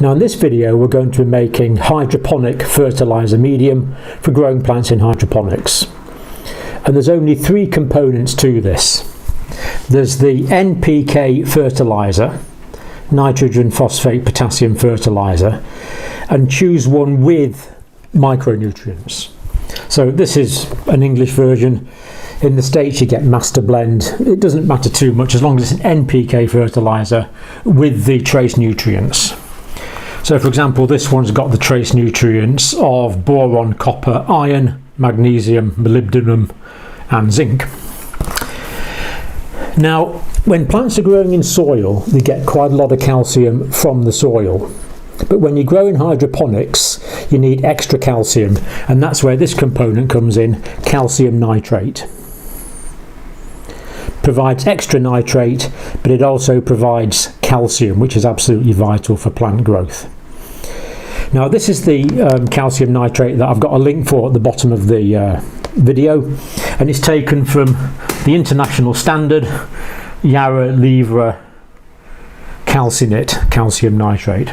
Now in this video we're going to be making hydroponic fertiliser medium for growing plants in hydroponics. And there's only three components to this. There's the NPK fertiliser, nitrogen, phosphate, potassium fertiliser, and choose one with micronutrients. So this is an English version. In the States you get master blend. It doesn't matter too much as long as it's an NPK fertiliser with the trace nutrients. So for example, this one's got the trace nutrients of boron, copper, iron, magnesium, molybdenum and zinc. Now when plants are growing in soil they get quite a lot of calcium from the soil, but when you grow in hydroponics you need extra calcium, and that's where this component comes in. Calcium nitrate provides extra nitrate, but it also provides calcium, which is absolutely vital for plant growth. Now this is the calcium nitrate that I've got a link for at the bottom of the video, and it's taken from the international standard Yarra Livre calcinate calcium nitrate.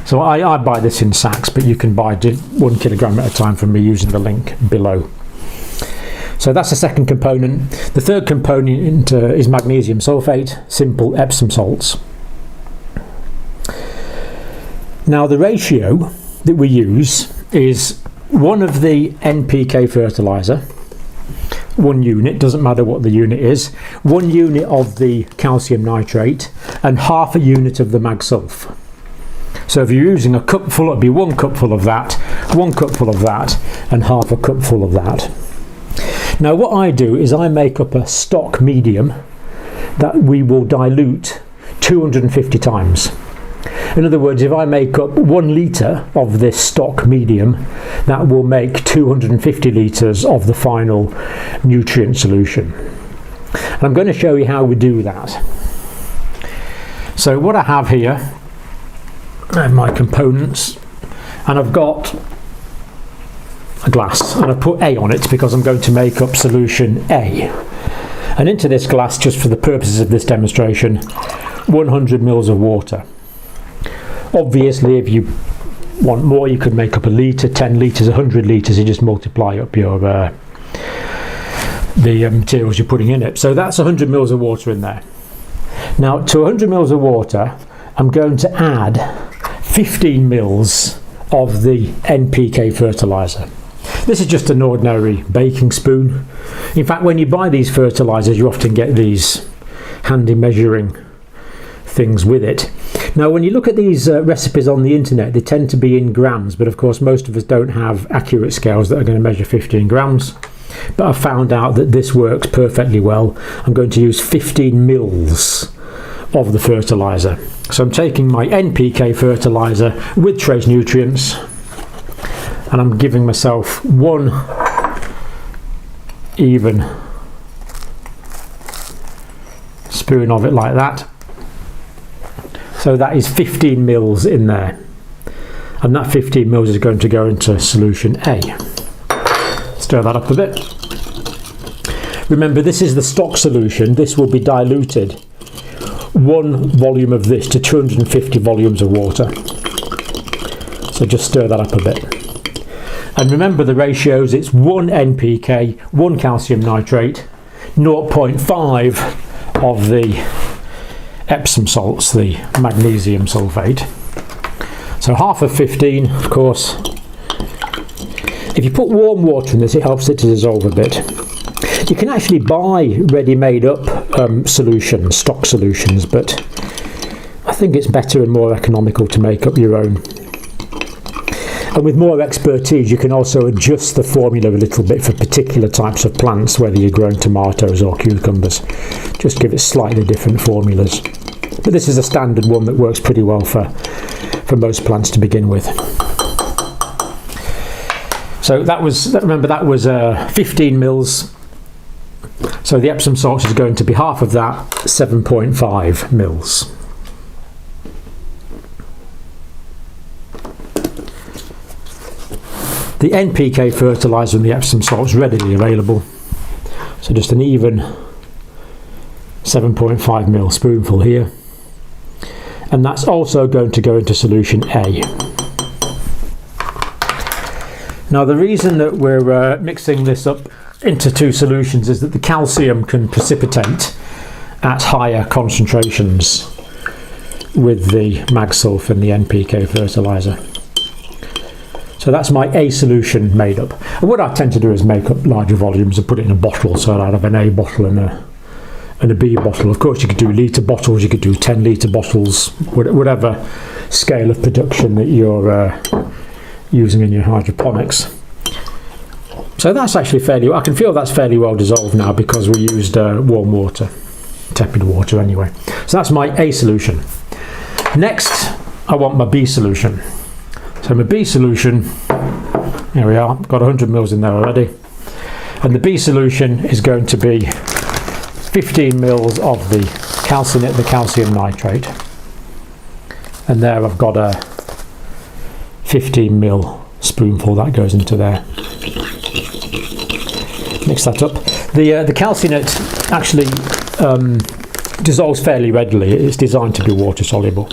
So I buy this in sacks, but you can buy 1 kilogram at a time from me using the link below. So that's the second component. The third component is magnesium sulfate, simple Epsom salts. Now the ratio that we use is 1 of the NPK fertiliser, 1 unit, doesn't matter what the unit is, 1 unit of the calcium nitrate and half a unit of the mag sulf. So if you're using a cupful, it'd be 1 cupful of that, 1 cupful of that and half a cupful of that. Now what I do is I make up a stock medium that we will dilute 250 times. In other words, if I make up 1 litre of this stock medium, that will make 250 litres of the final nutrient solution. And I'm going to show you how we do that. So what I have here are my components, and I've got a glass, and I've put A on it because I'm going to make up solution A. And into this glass, just for the purposes of this demonstration, 100 mils of water. Obviously if you want more you could make up a litre, 10 litres, 100 litres, you just multiply up your the materials you're putting in it. So that's 100 mils of water in there. Now to 100 mils of water I'm going to add 15 mils of the NPK fertiliser. This is just an ordinary baking spoon. In fact, when you buy these fertilisers you often get these handy measuring things with it. Now when you look at these recipes on the internet they tend to be in grams, but of course most of us don't have accurate scales that are going to measure 15 grams. But I've found out that this works perfectly well. I'm going to use 15 mils of the fertiliser. So I'm taking my NPK fertiliser with trace nutrients and I'm giving myself 1 even spoon of it like that. So that is 15 mils in there, and that 15 mils is going to go into solution A. Stir that up a bit. Remember, this is the stock solution. This will be diluted 1 volume of this to 250 volumes of water. So just stir that up a bit. And remember the ratios, it's 1 NPK, 1 calcium nitrate, 0.5 of the Epsom salts, the magnesium sulfate. So half of 15, of course. If you put warm water in this it helps it to dissolve a bit. You can actually buy ready-made up solutions, stock solutions, but I think it's better and more economical to make up your own. And with more expertise you can also adjust the formula a little bit for particular types of plants, whether you're growing tomatoes or cucumbers. Just give it slightly different formulas. But this is a standard one that works pretty well for most plants to begin with. So that was, remember that was 15 mils. So the Epsom salts is going to be half of that, 7.5 mils. The NPK fertiliser and the Epsom salts readily available. So just an even 7.5 ml spoonful here. and that's also going to go into solution A. Now the reason that we're mixing this up into two solutions is that the calcium can precipitate at higher concentrations with the mag sulf and the NPK fertilizer. So that's my A solution made up. And what I tend to do is make up larger volumes and put it in a bottle, so I'd have an A bottle and a B bottle. Of course you could do litre bottles, you could do 10 litre bottles, whatever scale of production that you're using in your hydroponics. So that's actually I can feel that's fairly well dissolved now because we used warm water, tepid water anyway. So that's my A solution. Next, I want my B solution. So my B solution, here we are, got 100 mils in there already. And the B solution is going to be 15 mils of the calcinate, the calcium nitrate. And there I've got a 15 mil spoonful that goes into there. Mix that up. The calcinate actually dissolves fairly readily. It's designed to be water soluble.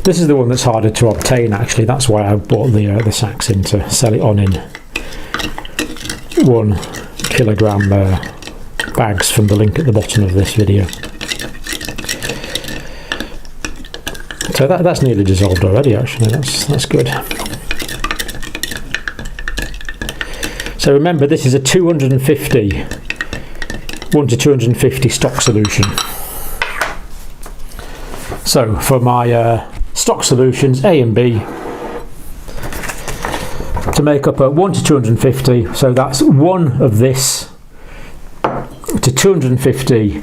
This is the one that's harder to obtain actually, that's why I bought the sacks in to sell it on in 1 kilogram bags from the link at the bottom of this video. So that's nearly dissolved already actually, that's good. So remember this is a 1 to 250 stock solution. So for my stock solutions A and B, to make up a 1 to 250, so that's 1 of this to 250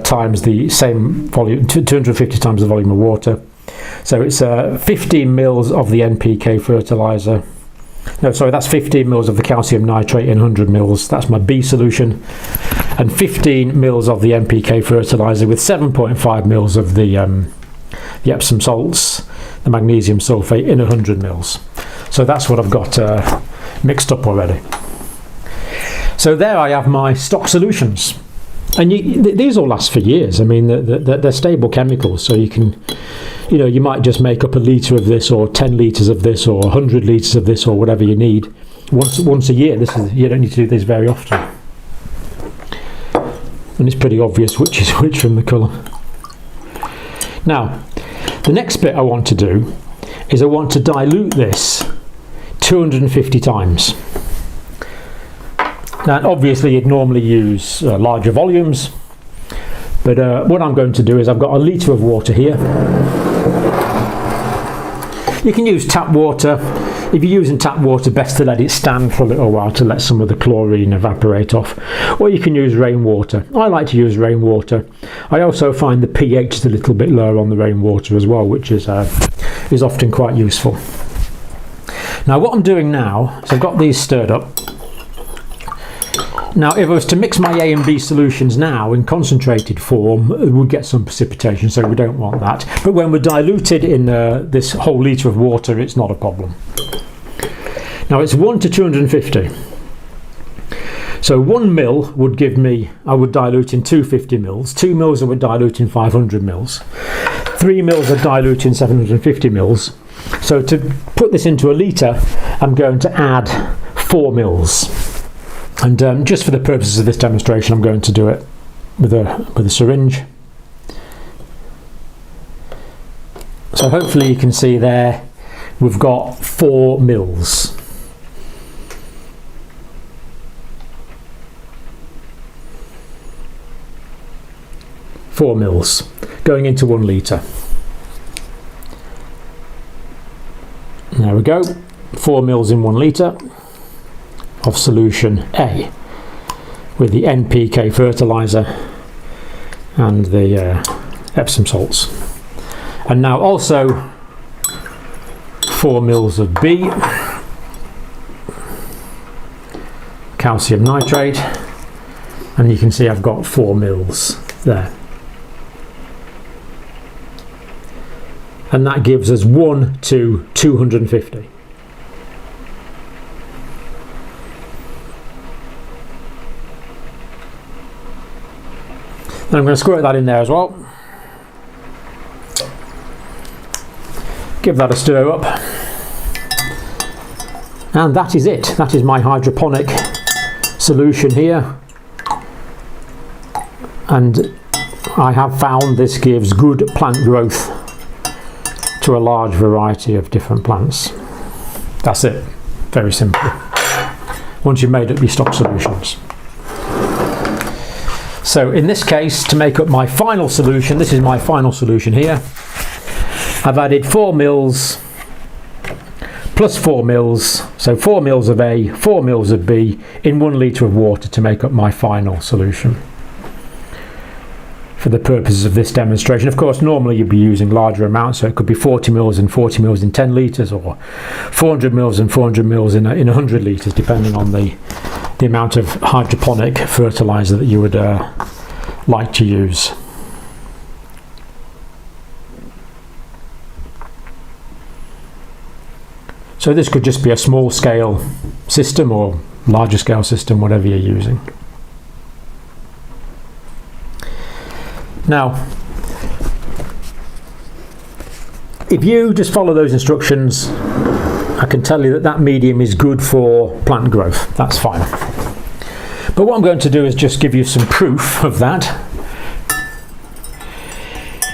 times the same volume, 250 times the volume of water. So it's 15 mils of the NPK fertilizer. No, sorry, that's 15 mils of the calcium nitrate in 100 mils. That's my B solution. And 15 mils of the NPK fertilizer with 7.5 mils of the Epsom salts, the magnesium sulfate in 100 mils. So that's what I've got mixed up already. So there I have my stock solutions. And these all last for years. I mean, they're stable chemicals, so you can, you might just make up a litre of this, or 10 litres of this, or 100 litres of this, or whatever you need once a year. You don't need to do this very often, and it's pretty obvious which is which from the colour. Now, the next bit I want to do is I want to dilute this 250 times. Now obviously you'd normally use larger volumes, but what I'm going to do is I've got a litre of water here. You can use tap water. If you're using tap water, best to let it stand for a little while to let some of the chlorine evaporate off, or you can use rainwater. I like to use rainwater. I also find the pH is a little bit lower on the rainwater as well, which is often quite useful. Now what I'm doing now is I've got these stirred up. Now if I was to mix my A and B solutions now in concentrated form, it would get some precipitation, so we don't want that. But when we're diluted in this whole litre of water, it's not a problem. Now it's 1 to 250. So 1 mil would give me, I would dilute in 250 mils. 2 mils I would dilute in 500 mils. 3 mils I dilute in 750 mils. So to put this into a litre, I'm going to add 4 mils. And just for the purposes of this demonstration, I'm going to do it with a syringe. So hopefully you can see there we've got 4 mils. Four mils going into 1 litre. There we go, 4 mils in 1 litre of solution A with the NPK fertilizer and the Epsom salts. And now also 4 mils of B, calcium nitrate, and you can see I've got 4 mils there. And that gives us 1 to 250. And I'm going to squirt that in there as well. Give that a stir up. And that is it. That is my hydroponic solution here. And I have found this gives good plant growth to a large variety of different plants. That's it. Very simple. Once you've made up your stock solutions. So in this case, to make up my final solution, this is my final solution here. I've added 4 mils plus 4 mils, so 4 mils of A, 4 mils of B in 1 litre of water to make up my final solution. For the purposes of this demonstration, of course, normally you'd be using larger amounts, so it could be 40 mils and 40 mils in 10 litres, or 400 mils and 400 mils in 100 litres, depending on the amount of hydroponic fertiliser that you would like to use. So this could just be a small scale system or larger scale system, whatever you're using. Now, if you just follow those instructions, I can tell you that that medium is good for plant growth. That's fine. But what I'm going to do is just give you some proof of that.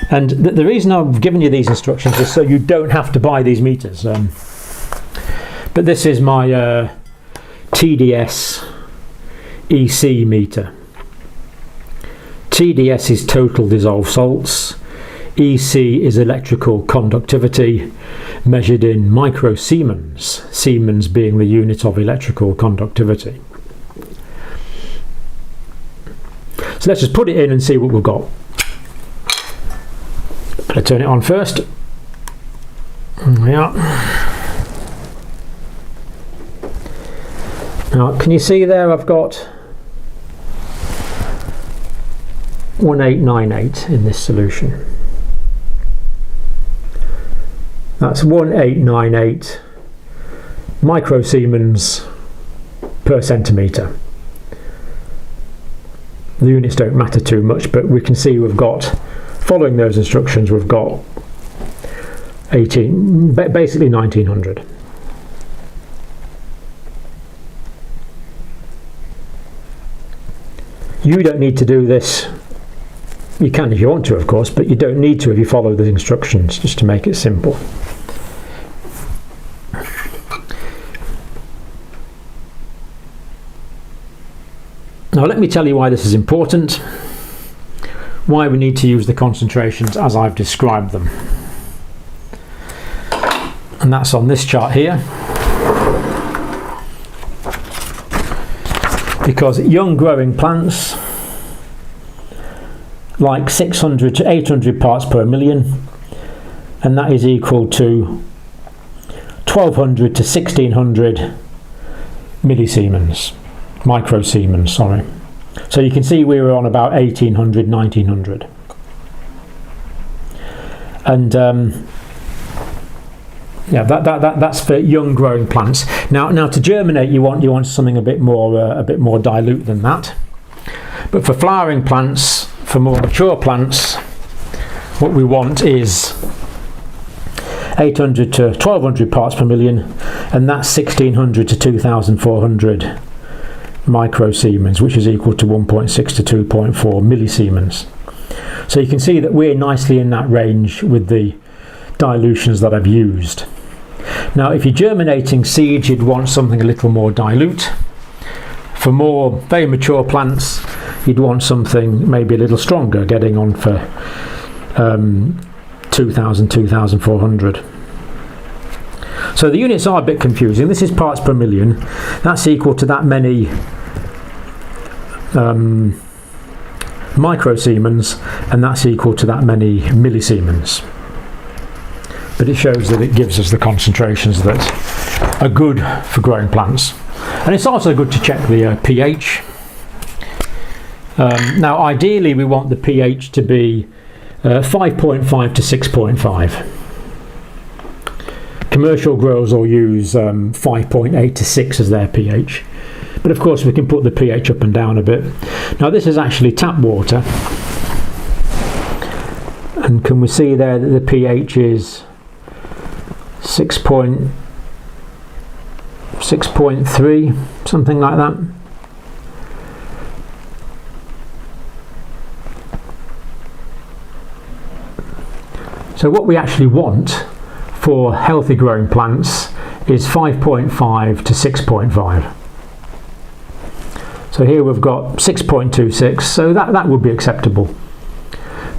And the reason I've given you these instructions is so you don't have to buy these meters. But this is my TDS EC meter. TDS is total dissolved salts. EC is electrical conductivity measured in microsiemens, Siemens being the unit of electrical conductivity. So let's just put it in and see what we've got. I'll turn it on first. There we are. Now, can you see there I've got 1898 in this solution. That's 1898 microsiemens per centimetre. The units don't matter too much, but we can see we've got, following those instructions, we've got basically 1900. You don't need to do this. You can if you want to, of course, but you don't need to if you follow the instructions, just to make it simple. Now let me tell you why this is important, why we need to use the concentrations as I've described them. And that's on this chart here. Because young growing plants like 600 to 800 parts per million, and that is equal to 1200 to 1600 millisiemens, microsiemens, sorry. So you can see we were on about 1800, 1900. And yeah, that's for young growing plants. Now to germinate, you want something a bit more dilute than that. But for flowering plants, for more mature plants, what we want is 800 to 1200 parts per million, and that's 1600 to 2400 microsiemens, which is equal to 1.6 to 2.4 millisiemens. So you can see that we're nicely in that range with the dilutions that I've used. Now if you're germinating seeds, you'd want something a little more dilute. For more very mature plants, you'd want something maybe a little stronger, getting on for 2000, 2400. So the units are a bit confusing. This is parts per million. That's equal to that many microsiemens, and that's equal to that many millisiemens. But it shows that it gives us the concentrations that are good for growing plants. And it's also good to check the pH. Now ideally we want the pH to be 5.5 to 6.5. Commercial growers will use 5.8 to 6 as their pH. But of course we can put the pH up and down a bit. Now this is actually tap water, And can we see there that the pH is 6.3, something like that. So what we actually want for healthy growing plants is 5.5 to 6.5. So here we've got 6.26, so that would be acceptable.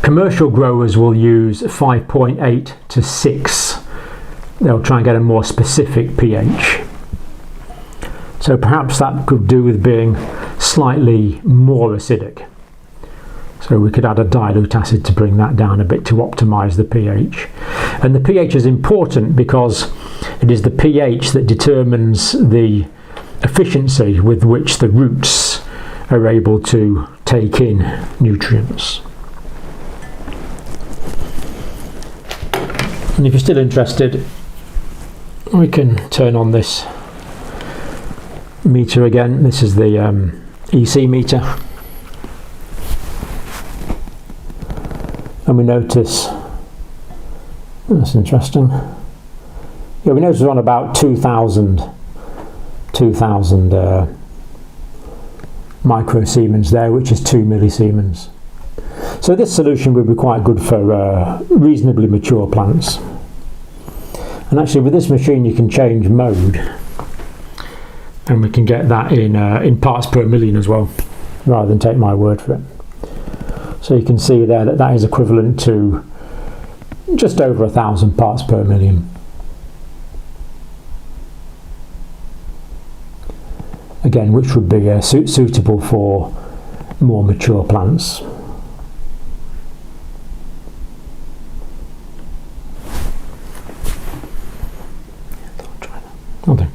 Commercial growers will use 5.8 to 6. They'll try and get a more specific pH. So perhaps that could do with being slightly more acidic. So we could add a dilute acid to bring that down a bit to optimize the pH. And the pH is important because it is the pH that determines the efficiency with which the roots are able to take in nutrients. And if you're still interested, we can turn on this meter again. This is the EC meter. And we notice, that's interesting. Yeah, we notice we're on about 2,000 microsiemens there, which is 2 millisiemens. So this solution would be quite good for reasonably mature plants. And actually with this machine you can change mode, and we can get that in parts per million as well, rather than take my word for it. So you can see there that is equivalent to just over 1,000 parts per million. Again, which would be suitable for more mature plants. Okay.